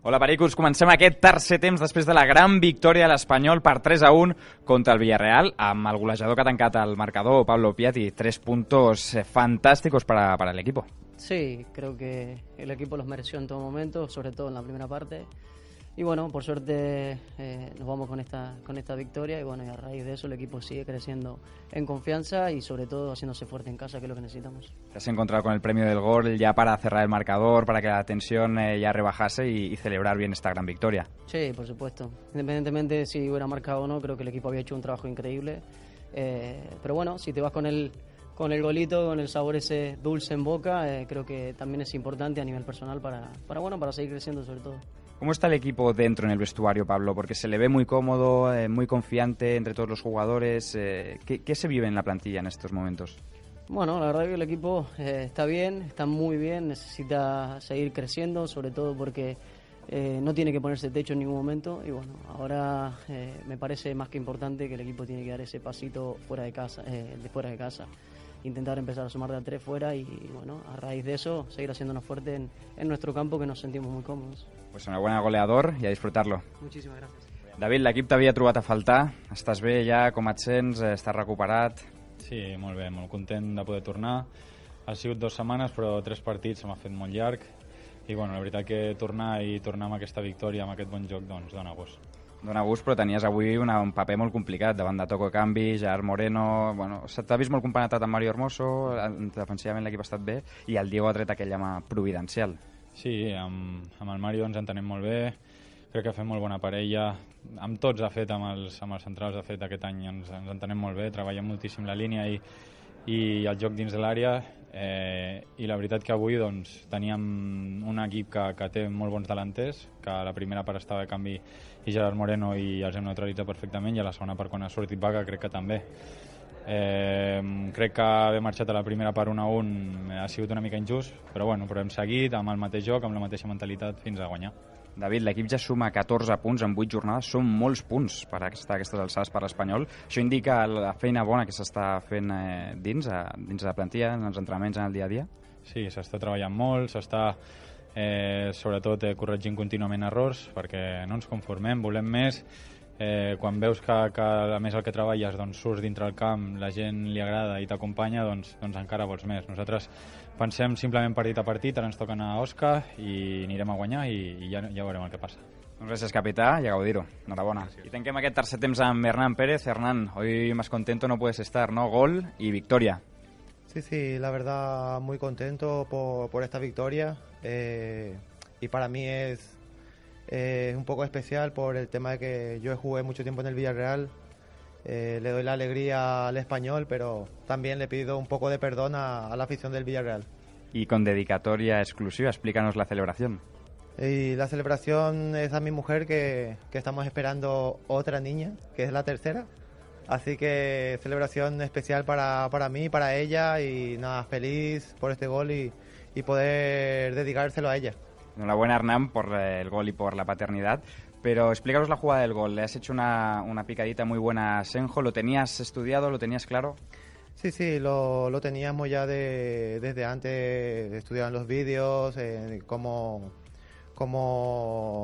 Hola, Pericos. Comencem aquest tercer temps després de la gran victòria de l'Espanyol per 3-1 contra el Villarreal, amb el golejador que ha tancat el marcador, Pablo Piatti. 3 puntos fantásticos para el equipo. Sí, creo que el equipo los mereció en todo momento, sobre todo en la primera parte. Y bueno, por suerte nos vamos con esta victoria y bueno, y a raíz de eso el equipo sigue creciendo en confianza y sobre todo haciéndose fuerte en casa, que es lo que necesitamos. Te has encontrado con el premio del gol ya para cerrar el marcador, para que la tensión ya rebajase y celebrar bien esta gran victoria. Sí, por supuesto. Independientemente de si hubiera marcado o no, creo que el equipo había hecho un trabajo increíble. Pero bueno, si te vas con el golito, con el sabor ese dulce en boca, creo que también es importante a nivel personal para seguir creciendo sobre todo. ¿Cómo está el equipo dentro en el vestuario, Pablo? Porque se le ve muy cómodo, muy confiante entre todos los jugadores. ¿Qué se vive en la plantilla en estos momentos? Bueno, la verdad que el equipo está bien, está muy bien, necesita seguir creciendo, sobre todo porque no tiene que ponerse techo en ningún momento y bueno, ahora me parece más que importante que el equipo tiene que dar ese pasito fuera de casa, intentar empezar a sumar de a 3 fuera y bueno, a raíz de eso seguir haciéndonos fuerte en nuestro campo, que nos sentimos muy cómodos. Pues enhorabuena, goleador, i a disfrutar-lo. Muchísimas gracias. David, l'equip t'havia trobat a faltar. Estàs bé ja? Com et sents? Estàs recuperat? Sí, molt bé, molt content de poder tornar. Ha sigut 2 setmanes, però 3 partits se m'ha fet molt llarg. I bueno, la veritat que tornar amb aquesta victòria, amb aquest bon joc, doncs dona gust. Dona gust, però tenies avui un paper molt complicat davant de Toko Ekambi, Gerard Moreno. Bueno, t'ha vist molt compenetrat amb Mario Hermoso, defensivament l'equip ha estat bé, i el Diego ha tret aquell home providencial. Sí, amb el Mario ens entenem molt bé, crec que ha fet molt bona parella, amb tots ha fet, amb els centrals ha fet aquest any, ens entenem molt bé, treballem moltíssim la línia i el joc dins de l'àrea, i la veritat que avui doncs, teníem un equip que té molt bons delanters, que a la primera part estava de canvi i Gerard Moreno i els hem neutralitzat perfectament, i a la segona part quan ha sortit Vaca crec que també. Crec que haver marxat a la primera part 1-1 ha sigut una mica injust, però hem seguit amb el mateix joc, amb la mateixa mentalitat fins a guanyar. David, l'equip ja suma 14 punts en 8 jornades, són molts punts per estar a aquestes alçades per l'Espanyol. Això indica la feina bona que s'està fent dins de la plantilla, en els entrenaments, en el dia a dia? Sí, s'està treballant molt, s'està sobretot corregint contínuament errors, perquè no ens conformem, volem més. Quan veus que a més el que treballes doncs, surts dintre el camp, la gent li agrada i t'acompanya, doncs encara vols més. Nosaltres pensem simplement partit a partit, ara ens toca anar a Osca i anirem a guanyar i ja veurem el que passa. Doncs gràcies, capità, i a gaudir-ho. Enhorabona. I tanquem aquest tercer temps amb Hernán Pérez. Hernán, hoy más contento no puedes estar, ¿no? Gol y victoria. Sí, la verdad muy contento por esta victoria y para mí es un poco especial por el tema de que yo jugué mucho tiempo en el Villarreal. Le doy la alegría al Español, pero también le pido un poco de perdón a la afición del Villarreal. Y con dedicatoria exclusiva, explícanos la celebración. Y la celebración es a mi mujer, que estamos esperando otra niña, que es la tercera. Así que celebración especial para mí, para ella, y nada, feliz por este gol y poder dedicárselo a ella. Enhorabuena, Hernán, por el gol y por la paternidad. Pero explícanos la jugada del gol. Le has hecho una picadita muy buena a Senjo. ¿Lo tenías estudiado? ¿Lo tenías claro? Sí, lo teníamos ya desde antes, estudiaban los vídeos, cómo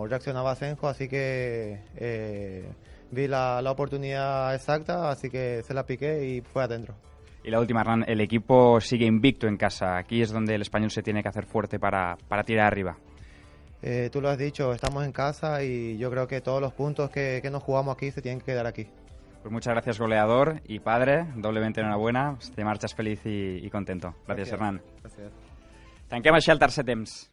reaccionaba Senjo, así que vi la oportunidad exacta, así que se la piqué y fue adentro. Y la última, Hernán, el equipo sigue invicto en casa. Aquí es donde el Español se tiene que hacer fuerte para tirar arriba. Tú lo has dicho, estamos en casa y yo creo que todos los puntos que nos jugamos aquí se tienen que quedar aquí. Pues muchas gracias, goleador y padre, doblemente enhorabuena, te marchas feliz y contento. Gràcies, Hernán. Gràcies. Tanquem així el tercer temps.